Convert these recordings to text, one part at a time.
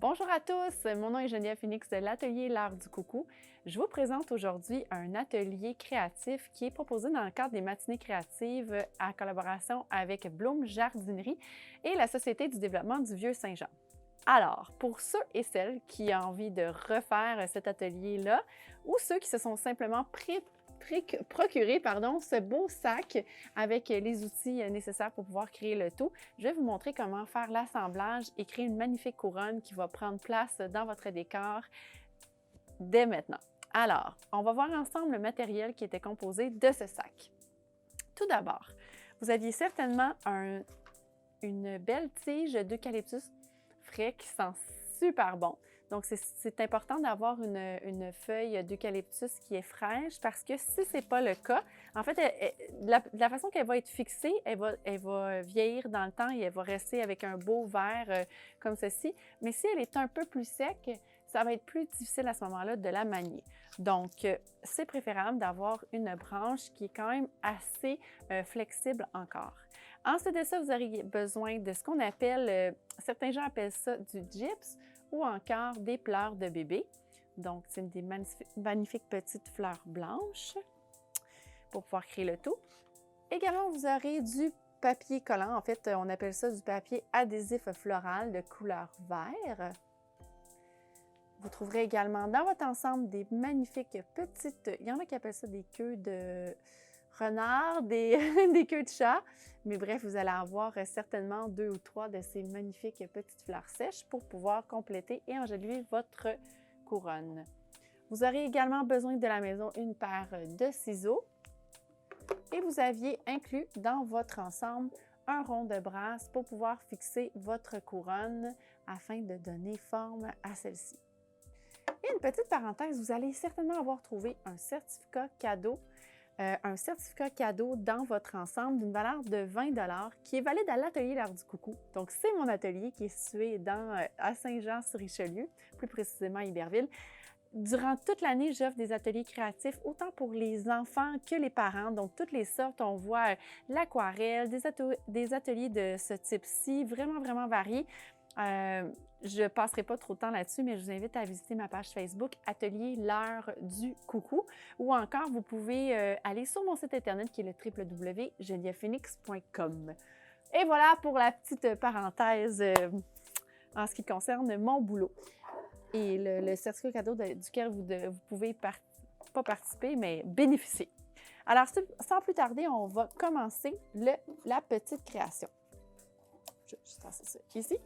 Bonjour à tous, mon nom est Geneviève Phoenix de l'atelier L'Art du Coucou. Je vous présente aujourd'hui un atelier créatif qui est proposé dans le cadre des matinées créatives en collaboration avec Bloom Jardinerie et la Société du développement du Vieux-Saint-Jean. Alors, pour ceux et celles qui ont envie de refaire cet atelier-là ou ceux qui se sont simplement procurer ce beau sac avec les outils nécessaires pour pouvoir créer le tout. Je vais vous montrer comment faire l'assemblage et créer une magnifique couronne qui va prendre place dans votre décor dès maintenant. Alors, on va voir ensemble le matériel qui était composé de ce sac. Tout d'abord, vous aviez certainement une belle tige d'eucalyptus frais qui sent super bon. Donc, c'est important d'avoir une feuille d'eucalyptus qui est fraîche parce que si ce n'est pas le cas, en fait, la façon qu'elle va être fixée, elle va vieillir dans le temps et elle va rester avec un beau vert comme ceci. Mais si elle est un peu plus sec, ça va être plus difficile à ce moment-là de la manier. Donc, c'est préférable d'avoir une branche qui est quand même assez flexible encore. Ensuite de ça, vous aurez besoin de ce qu'on appelle, certains gens appellent ça du gyps, ou encore des pleurs de bébé. Donc, c'est des magnifiques petites fleurs blanches pour pouvoir créer le tout. Également, vous aurez du papier collant. En fait, on appelle ça du papier adhésif floral de couleur vert. Vous trouverez également dans votre ensemble des magnifiques petites... Il y en a qui appellent ça des queues de renard, des queues de chat. Mais bref, vous allez avoir certainement 2 ou 3 de ces magnifiques petites fleurs sèches pour pouvoir compléter et enjoliver votre couronne. Vous aurez également besoin de la maison une paire de ciseaux et vous aviez inclus dans votre ensemble un rond de brasse pour pouvoir fixer votre couronne afin de donner forme à celle-ci. Et une petite parenthèse, vous allez certainement avoir trouvé un certificat cadeau dans votre ensemble d'une valeur de 20 $ qui est valide à l'atelier L'Art du Coucou. Donc, c'est mon atelier qui est situé à Saint-Jean-sur-Richelieu, plus précisément à Iberville. Durant toute l'année, j'offre des ateliers créatifs, autant pour les enfants que les parents. Donc, toutes les sortes, on voit l'aquarelle, des ateliers de ce type-ci, vraiment, vraiment variés. Je ne passerai pas trop de temps là-dessus, mais je vous invite à visiter ma page Facebook Atelier L'Art du Coucou ou encore vous pouvez aller sur mon site internet qui est le www.genievephoenix.com. Et voilà pour la petite parenthèse en ce qui concerne mon boulot. Et le certificat cadeau duquel vous pouvez pas participer, mais bénéficier. Alors, sans plus tarder, on va commencer la petite création. Je vais juste passer ça ici.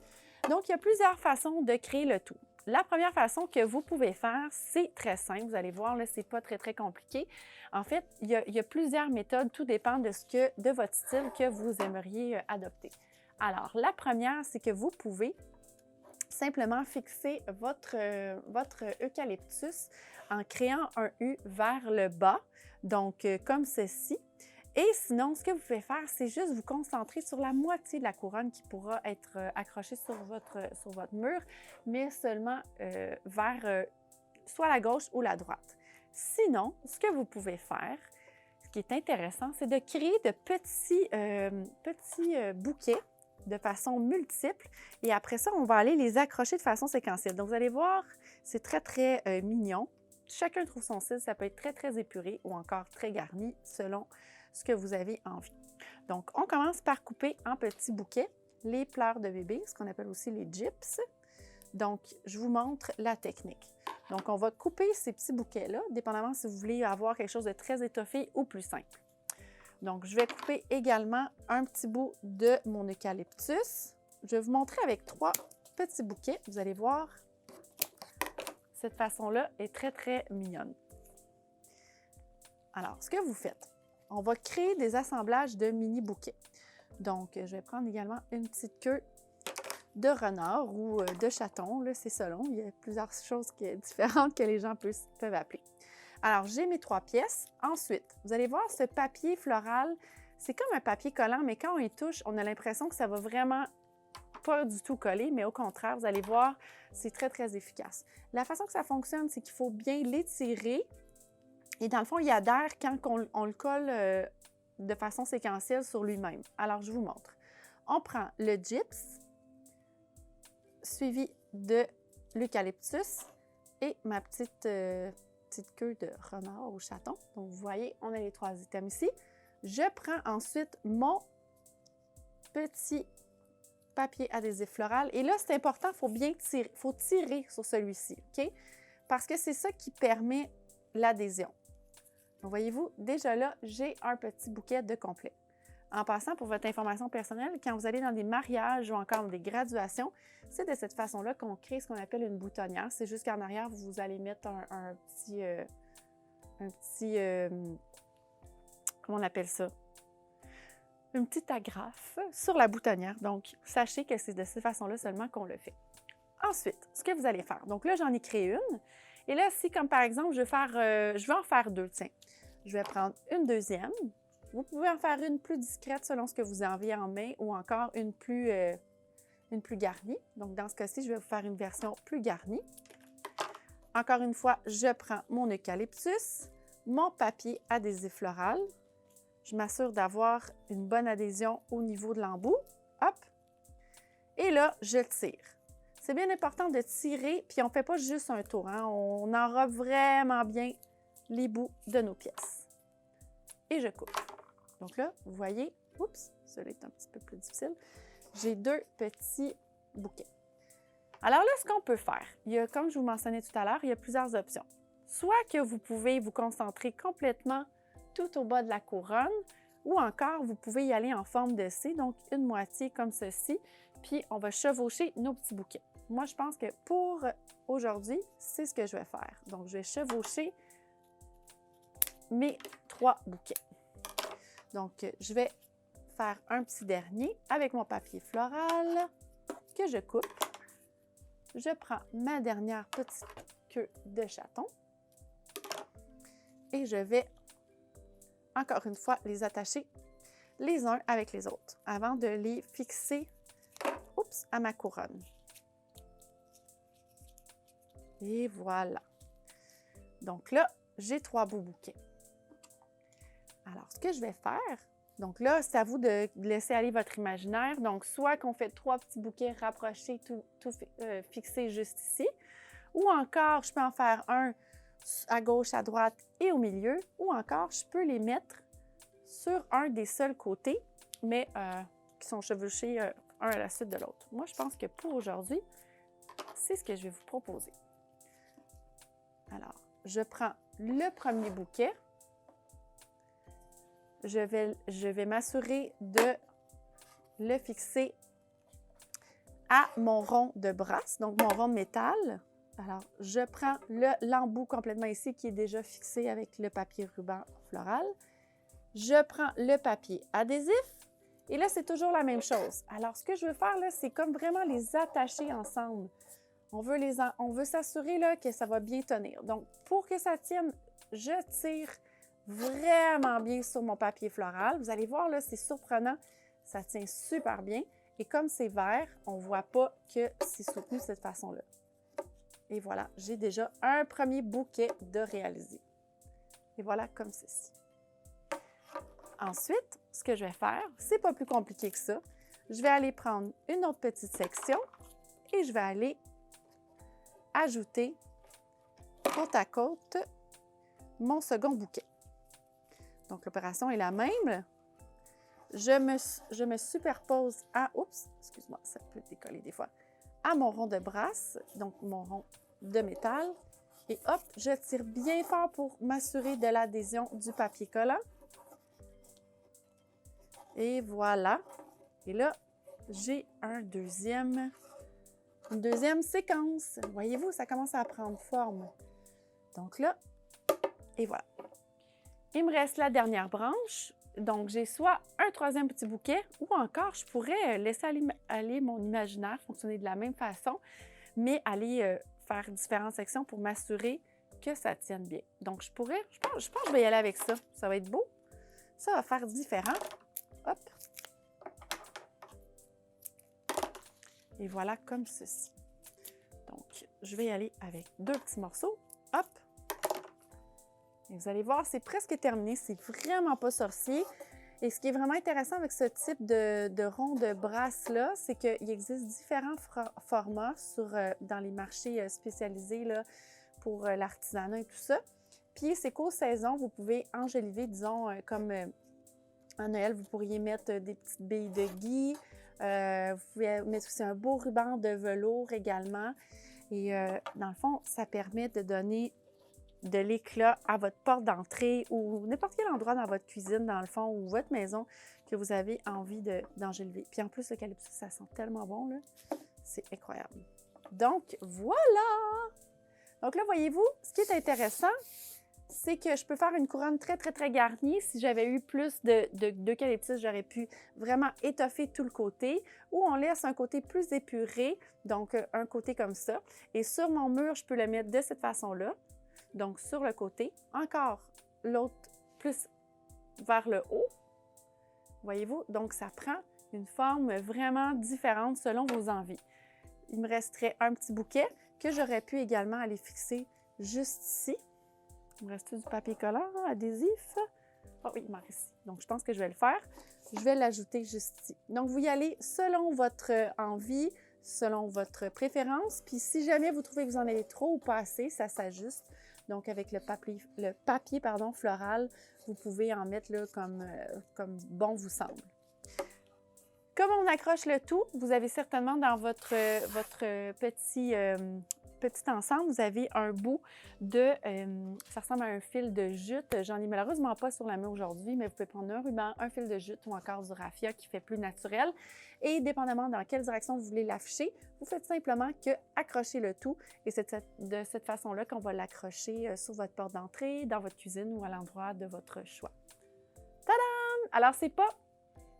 Donc, il y a plusieurs façons de créer le tout. La première façon que vous pouvez faire, c'est très simple. Vous allez voir, là, c'est pas très, très compliqué. En fait, il y a plusieurs méthodes. Tout dépend de votre style que vous aimeriez adopter. Alors, la première, c'est que vous pouvez simplement fixer votre eucalyptus en créant un U vers le bas, donc comme ceci. Et sinon, ce que vous pouvez faire, c'est juste vous concentrer sur la moitié de la couronne qui pourra être accrochée sur votre mur, mais seulement vers soit la gauche ou la droite. Sinon, ce que vous pouvez faire, ce qui est intéressant, c'est de créer de petits bouquets de façon multiple et après ça, on va aller les accrocher de façon séquentielle. Donc, vous allez voir, c'est très, très mignon. Chacun trouve son style, ça peut être très, très épuré ou encore très garni selon ce que vous avez envie. Donc, on commence par couper en petits bouquets les pleurs de bébé, ce qu'on appelle aussi les gyps. Donc, je vous montre la technique. Donc, on va couper ces petits bouquets-là, dépendamment si vous voulez avoir quelque chose de très étoffé ou plus simple. Donc, je vais couper également un petit bout de mon eucalyptus. Je vais vous montrer avec 3 petits bouquets. Vous allez voir, cette façon-là est très, très mignonne. Alors, ce que vous faites, on va créer des assemblages de mini-bouquets. Donc, je vais prendre également une petite queue de renard ou de chaton, là, c'est selon. Il y a plusieurs choses différentes que les gens peuvent appeler. Alors, j'ai mes 3 pièces. Ensuite, vous allez voir ce papier floral, c'est comme un papier collant, mais quand on y touche, on a l'impression que ça va vraiment pas du tout coller, mais au contraire, vous allez voir, c'est très, très efficace. La façon que ça fonctionne, c'est qu'il faut bien l'étirer. Et dans le fond, il adhère quand on le colle de façon séquentielle sur lui-même. Alors, je vous montre. On prend le gyps, suivi de l'eucalyptus et ma petite queue de renard ou chaton. Donc, vous voyez, on a les 3 items ici. Je prends ensuite mon petit papier adhésif floral. Et là, c'est important, il faut bien tirer, faut tirer sur celui-ci, OK? Parce que c'est ça qui permet l'adhésion. Donc, voyez-vous, déjà là, j'ai un petit bouquet de complet. En passant, pour votre information personnelle, quand vous allez dans des mariages ou encore des graduations, c'est de cette façon-là qu'on crée ce qu'on appelle une boutonnière. C'est juste qu'en arrière, vous allez mettre un petit comment on appelle ça? Une petite agrafe sur la boutonnière. Donc, sachez que c'est de cette façon-là seulement qu'on le fait. Ensuite, ce que vous allez faire. Donc là, j'en ai créé une. Et là, si, comme par exemple, je vais en faire 2, tiens. Je vais prendre une deuxième. Vous pouvez en faire une plus discrète selon ce que vous avez en main ou encore une plus garnie. Donc, dans ce cas-ci, je vais vous faire une version plus garnie. Encore une fois, je prends mon eucalyptus, mon papier adhésif floral. Je m'assure d'avoir une bonne adhésion au niveau de l'embout. Hop! Et là, je tire. C'est bien important de tirer, puis on ne fait pas juste un tour, hein? On enrobe vraiment bien les bouts de nos pièces. Et je coupe. Donc là, vous voyez, oups, celui-là est un petit peu plus difficile. J'ai 2 petits bouquets. Alors là, ce qu'on peut faire, comme je vous mentionnais tout à l'heure, il y a plusieurs options. Soit que vous pouvez vous concentrer complètement tout au bas de la couronne, ou encore, vous pouvez y aller en forme de C, donc une moitié comme ceci, puis on va chevaucher nos petits bouquets. Moi, je pense que pour aujourd'hui, c'est ce que je vais faire. Donc, je vais chevaucher mes 3 bouquets. Donc, je vais faire un petit dernier avec mon papier floral que je coupe. Je prends ma dernière petite queue de chaton et je vais, encore une fois, les attacher les uns avec les autres avant de les fixer à ma couronne. Et voilà. Donc là, j'ai 3 beaux bouquets. Alors, ce que je vais faire, donc là, c'est à vous de laisser aller votre imaginaire. Donc, soit qu'on fait 3 petits bouquets rapprochés, fixés juste ici, ou encore, je peux en faire un à gauche, à droite et au milieu, ou encore, je peux les mettre sur un des seuls côtés, mais qui sont chevauchés un à la suite de l'autre. Moi, je pense que pour aujourd'hui, c'est ce que je vais vous proposer. Alors, je prends le premier bouquet. Je vais m'assurer de le fixer à mon rond de brasse, donc mon rond de métal. Alors, je prends l'embout complètement ici qui est déjà fixé avec le papier ruban floral. Je prends le papier adhésif et là, c'est toujours la même chose. Alors, ce que je veux faire là, c'est comme vraiment les attacher ensemble. On veut s'assurer là que ça va bien tenir. Donc, pour que ça tienne, je tire vraiment bien sur mon papier floral. Vous allez voir, là, c'est surprenant. Ça tient super bien. Et comme c'est vert, on ne voit pas que c'est soutenu de cette façon-là. Et voilà, j'ai déjà un premier bouquet de réaliser. Et voilà, comme ceci. Ensuite, ce que je vais faire, c'est pas plus compliqué que ça. Je vais aller prendre une autre petite section et je vais aller ajouter côte à côte mon second bouquet. Donc, l'opération est la même. Je me superpose à, oups, excuse-moi, ça peut décoller des fois, à mon rond de brasse, donc mon rond de métal. Et hop, je tire bien fort pour m'assurer de l'adhésion du papier collant. Et voilà. Et là, j'ai une deuxième séquence. Voyez-vous, ça commence à prendre forme. Donc là, et voilà. Il me reste la dernière branche. Donc, j'ai soit un troisième petit bouquet ou encore, je pourrais laisser aller mon imaginaire, fonctionner de la même façon, mais aller faire différentes sections pour m'assurer que ça tienne bien. Donc, je pense que je vais y aller avec ça. Ça va être beau. Ça va faire différent. Hop. Et voilà, comme ceci. Donc, je vais y aller avec 2 petits morceaux. Hop. Et vous allez voir, c'est presque terminé. C'est vraiment pas sorcier. Et ce qui est vraiment intéressant avec ce type de rond de brasse-là, c'est qu'il existe différents formats dans les marchés spécialisés là, pour l'artisanat et tout ça. Puis c'est qu'aux saisons, vous pouvez enjoliver, disons, comme en Noël, vous pourriez mettre des petites billes de gui. Vous pouvez mettre aussi un beau ruban de velours également. Et dans le fond, ça permet de donner de l'éclat à votre porte d'entrée ou n'importe quel endroit dans votre cuisine, dans le fond, ou votre maison que vous avez envie d'enjoliver. Puis en plus, l'eucalyptus, ça sent tellement bon, là. C'est incroyable. Donc, voilà! Donc là, voyez-vous, ce qui est intéressant, c'est que je peux faire une couronne très, très, très garnie. Si j'avais eu plus d'eucalyptus, j'aurais pu vraiment étoffer tout le côté. Ou on laisse un côté plus épuré, donc un côté comme ça. Et sur mon mur, je peux le mettre de cette façon-là. Donc, sur le côté, encore l'autre plus vers le haut. Voyez-vous? Donc, ça prend une forme vraiment différente selon vos envies. Il me resterait un petit bouquet que j'aurais pu également aller fixer juste ici. Il me reste du papier collant, adhésif? Oh oui, il m'en reste ici. Donc, je pense que je vais le faire. Je vais l'ajouter juste ici. Donc, vous y allez selon votre envie, selon votre préférence. Puis, si jamais vous trouvez que vous en avez trop ou pas assez, ça s'ajuste. Donc, avec le papier floral, vous pouvez en mettre là, comme bon vous semble. Comme on accroche le tout, vous avez certainement dans votre petit ensemble, vous avez un bout ça ressemble à un fil de jute. J'en ai malheureusement pas sur la main aujourd'hui, mais vous pouvez prendre un ruban, un fil de jute ou encore du raffia qui fait plus naturel. Et dépendamment dans quelle direction vous voulez l'afficher, vous faites simplement que accrocher le tout. Et c'est de cette façon-là qu'on va l'accrocher sur votre porte d'entrée, dans votre cuisine ou à l'endroit de votre choix. Tadam! Alors, c'est pas...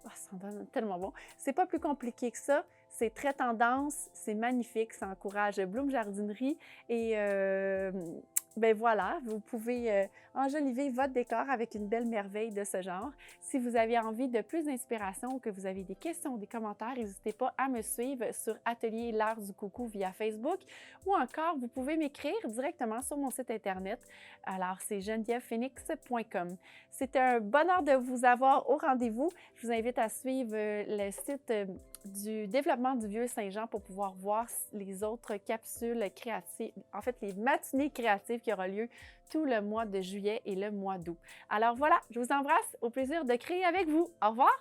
Oh, ça donne tellement bon. C'est pas plus compliqué que ça. C'est très tendance, c'est magnifique, ça encourage Bloom Jardinerie et ben voilà, vous pouvez enjoliver votre décor avec une belle merveille de ce genre. Si vous avez envie de plus d'inspiration ou que vous avez des questions ou des commentaires, n'hésitez pas à me suivre sur Atelier L'Art du Coucou via Facebook ou encore vous pouvez m'écrire directement sur mon site internet. Alors, c'est genevièvephenix.com. C'était un bonheur de vous avoir au rendez-vous. Je vous invite à suivre le site du développement du Vieux-Saint-Jean pour pouvoir voir les autres capsules créatives, en fait les matinées créatives qui auront lieu tout le mois de juillet et le mois d'août. Alors voilà, je vous embrasse, au plaisir de créer avec vous. Au revoir!